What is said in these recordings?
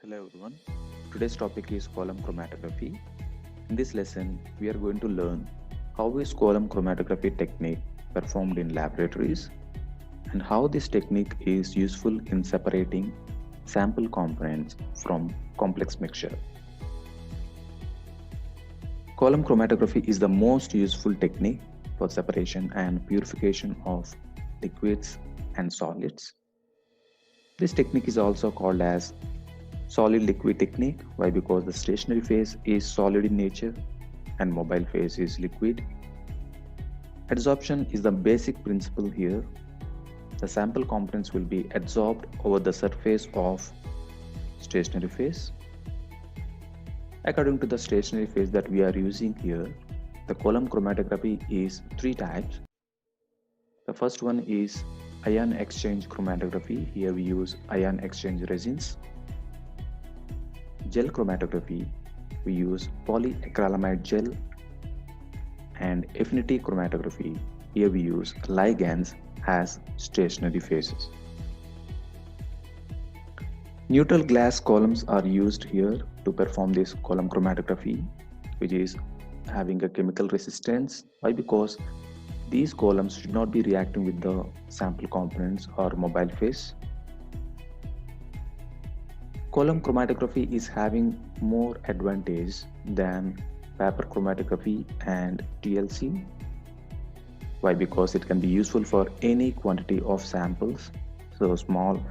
Hello everyone. Today's topic is column chromatography. In this lesson, we are going to learn how is column chromatography technique performed in laboratories and how this technique is useful in separating sample components from complex mixture. Column chromatography is the most useful technique for separation and purification of liquids and solids. This technique is also called as solid liquid technique. Why? Because the stationary phase is solid in nature and mobile phase is liquid. Adsorption is the basic principle here. The sample components will be adsorbed over the surface of stationary phase. According to the stationary phase that we are using here, the column chromatography is three types. The first one is ion exchange chromatography. Here we use ion exchange resins. Gel chromatography, we use polyacrylamide gel, and affinity chromatography, here we use ligands as stationary phases. Neutral glass columns are used here to perform this column chromatography, which is having a chemical resistance. Why? Because these columns should not be reacting with the sample components or mobile phase. Column chromatography is having more advantage than paper chromatography and TLC. Why? Because it can be useful for any quantity of samples. So small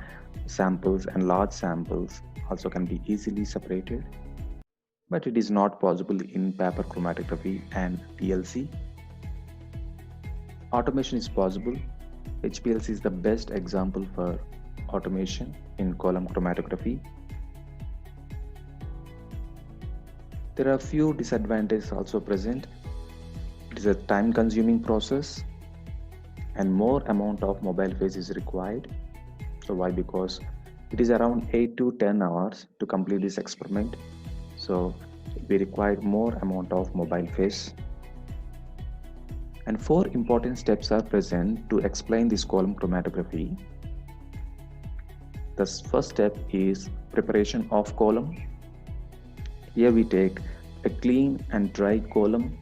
samples and large samples also can be easily separated. But it is not possible in paper chromatography and TLC. Automation is possible. HPLC is the best example for automation in column chromatography. There are few disadvantages also present. It is a time consuming process and more amount of mobile phase is required. So why? Because it is around 8 to 10 hours to complete this experiment. So we require more amount of mobile phase. And four important steps are present to explain this column chromatography. The first step is preparation of column. Here we take a clean and dry column.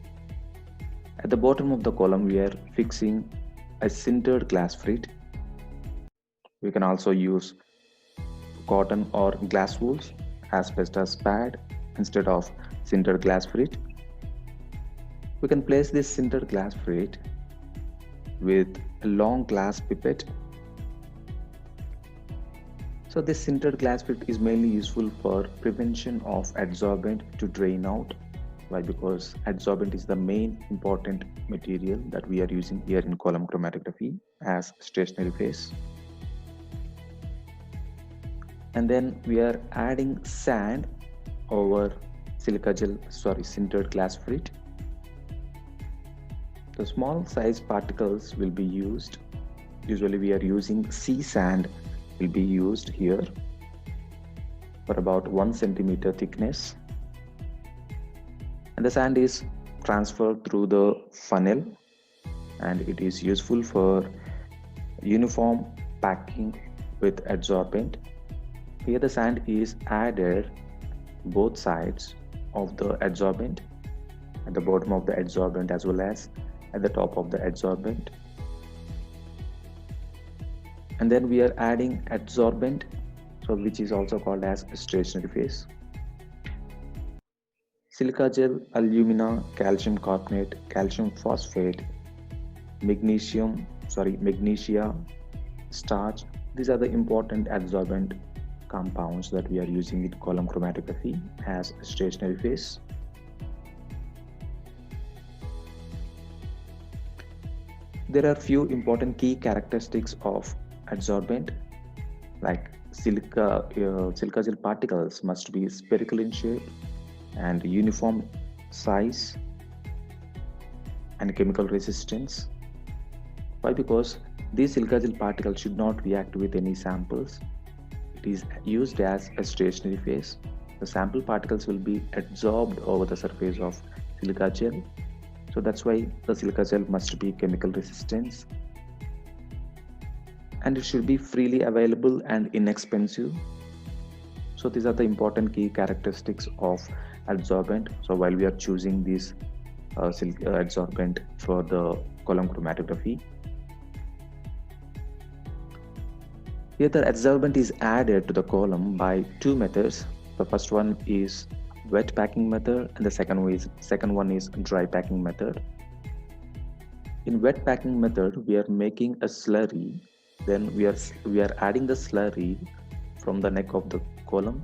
At the bottom of the column, we are fixing a sintered glass frit. We can also use cotton or glass wools, asbestos pad instead of sintered glass frit. We can place this sintered glass frit with a long glass pipette. So this sintered glass frit is mainly useful for prevention of adsorbent to drain out. Why? Because adsorbent is the main important material that we are using here in column chromatography as stationary phase. And then we are adding sand over sintered glass frit. The small size particles will be used. Usually we are using sea sand will be used here for about 1 centimeter thickness. And the sand is transferred through the funnel and it is useful for uniform packing with adsorbent. Here the sand is added both sides of the adsorbent, at the bottom of the adsorbent as well as at the top of the adsorbent. And then we are adding adsorbent, so which is also called as stationary phase. Silica gel, alumina, calcium carbonate, calcium phosphate, magnesia, starch. These are the important adsorbent compounds that we are using in column chromatography as stationary phase. There are few important key characteristics of adsorbent, like silica gel particles must be spherical in shape and uniform size and chemical resistance. Why? Because these silica gel particles should not react with any samples. It is used as a stationary phase. The sample particles will be adsorbed over the surface of silica gel. So that's why the silica gel must be chemical resistant. And it should be freely available and inexpensive. So these are the important key characteristics of adsorbent. So while we are choosing this adsorbent for the column chromatography, here the adsorbent is added to the column by two methods. The first one is wet packing method, and the second one is dry packing method. In wet packing method, we are making a slurry. Then we are adding the slurry from the neck of the column.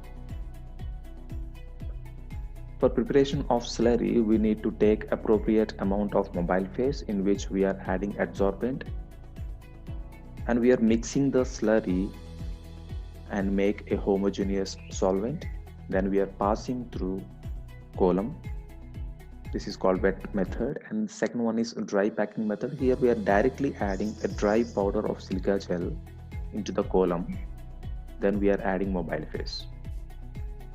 For preparation of slurry, we need to take appropriate amount of mobile phase in which we are adding adsorbent, and we are mixing the slurry and make a homogeneous solvent. Then we are passing through column. This is called wet method. And second one is dry packing method. Here we are directly adding a dry powder of silica gel into the column. Then we are adding mobile phase.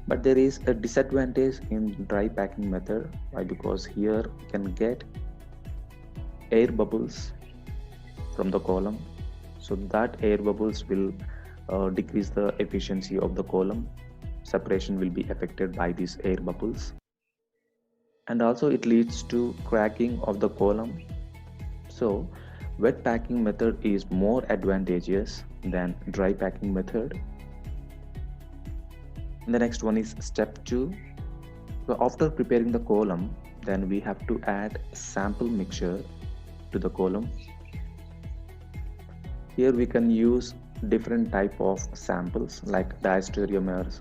But there is a disadvantage in dry packing method. Why? Because here you can get air bubbles from the column. So that air bubbles will decrease the efficiency of the column. Separation will be affected by these air bubbles. And also it leads to cracking of the column. So wet packing method is more advantageous than dry packing method. And the next one is step 2. So after preparing the column, then we have to add sample mixture to the column. Here we can use different type of samples like diastereomers,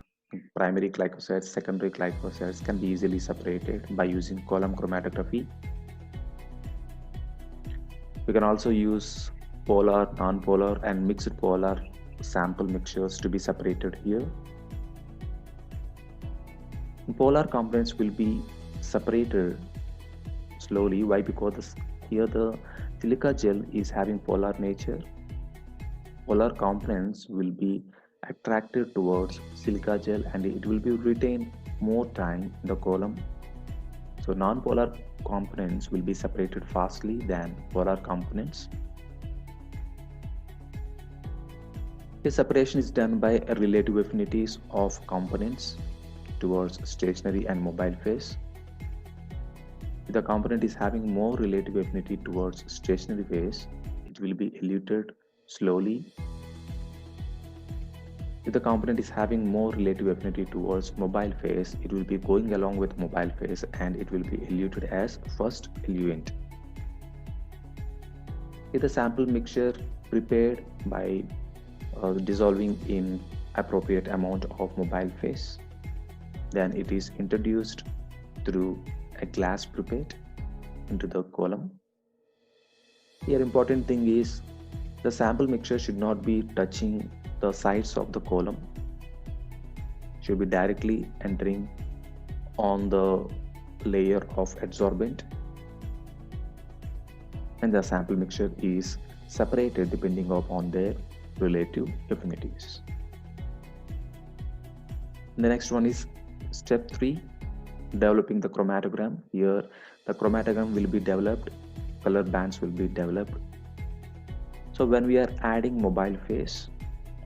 primary glycosides, secondary glycosides can be easily separated by using column chromatography. We can also use polar, non-polar and mixed polar sample mixtures to be separated here. Polar components will be separated slowly. Why? Because here the silica gel is having polar nature. Polar components will be attracted towards silica gel and it will be retained more time in the column. So non-polar components will be separated fastly than polar components. The separation is done by relative affinities of components towards stationary and mobile phase. If the component is having more relative affinity towards stationary phase, it will be eluted slowly. If the component is having more relative affinity towards mobile phase, it will be going along with mobile phase and it will be eluted as first eluent. If the sample mixture prepared by dissolving in appropriate amount of mobile phase, then it is introduced through a glass pipette into the column. Here important thing is the sample mixture should not be touching the sides of the column, should be directly entering on the layer of adsorbent, and the sample mixture is separated depending upon their relative affinities. The next one is step 3, developing the chromatogram. Here the chromatogram will be developed, color bands will be developed. So when we are adding mobile phase,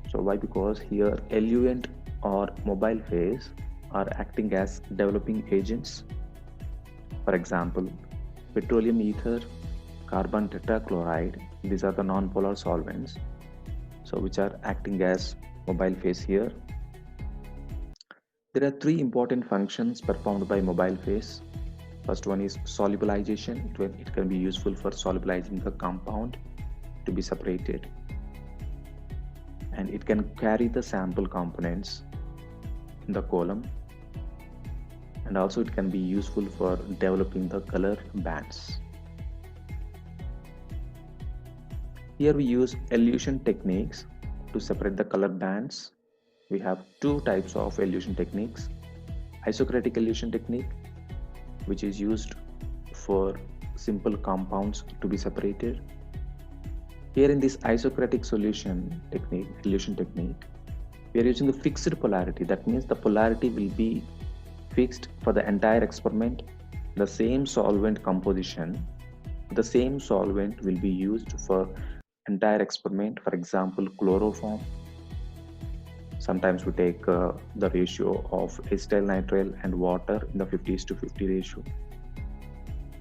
so why? Because here eluent or mobile phase are acting as developing agents. For example, petroleum ether, carbon tetrachloride, these are the non-polar solvents, so which are acting as mobile phase here. There are 3 important functions performed by mobile phase. First one is solubilization. It can be useful for solubilizing the compound to be separated, and it can carry the sample components in the column, and also it can be useful for developing the color bands. Here we use elution techniques to separate the color bands. We have 2 types of elution techniques. Isocratic elution technique, which is used for simple compounds to be separated. Here in this isocratic solution technique, elution technique, we are using a fixed polarity. That means the polarity will be fixed for the entire experiment. The same solvent composition, the same solvent will be used for entire experiment. For example, chloroform. Sometimes we take the ratio of acetyl nitrile and water in the 50:50 ratio.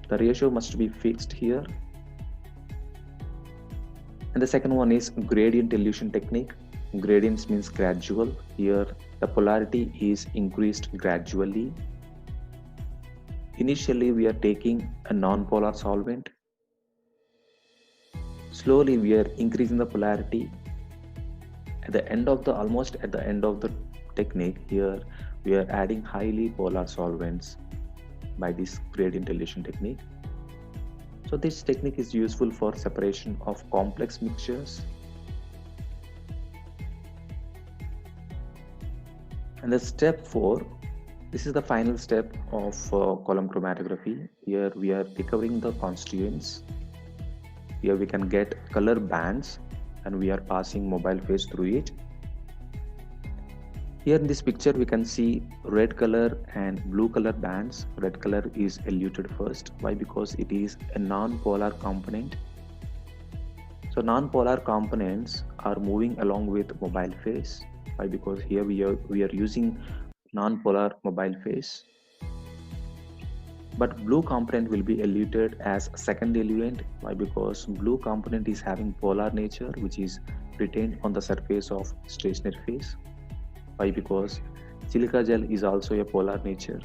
The ratio must be fixed here. And the second one is gradient elution technique. Gradients means gradual. Here the polarity is increased gradually. Initially we are taking a non-polar solvent. Slowly we are increasing the polarity. At the end of the almost at the end of the technique, here we are adding highly polar solvents by this gradient elution technique. So this technique is useful for separation of complex mixtures. And the step 4, this is the final step of column chromatography. Here we are recovering the constituents. Here we can get color bands and we are passing mobile phase through it. Here in this picture we can see red color and blue color bands. Red color is eluted first. Why? Because it is a non-polar component. So non-polar components are moving along with mobile phase. Why? Because here we are using non-polar mobile phase. But blue component will be eluted as second eluent. Why? Because blue component is having polar nature, which is retained on the surface of stationary phase. Why? Because silica gel is also a polar nature.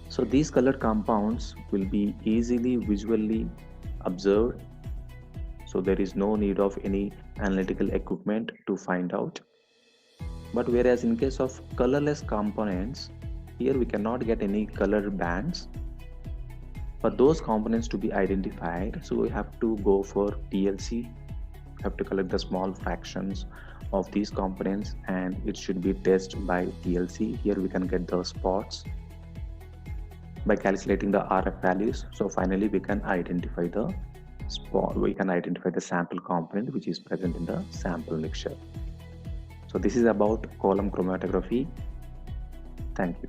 So these colored compounds will be easily visually observed. So there is no need of any analytical equipment to find out. But whereas in case of colorless components, here we cannot get any color bands. For those components to be identified, so we have to go for TLC. We have to collect the small fractions of these components and it should be tested by TLC. Here we can get the spots by calculating the RF values. So finally we can identify the spot, we can identify the sample component which is present in the sample mixture. So this is about column chromatography. Thank you.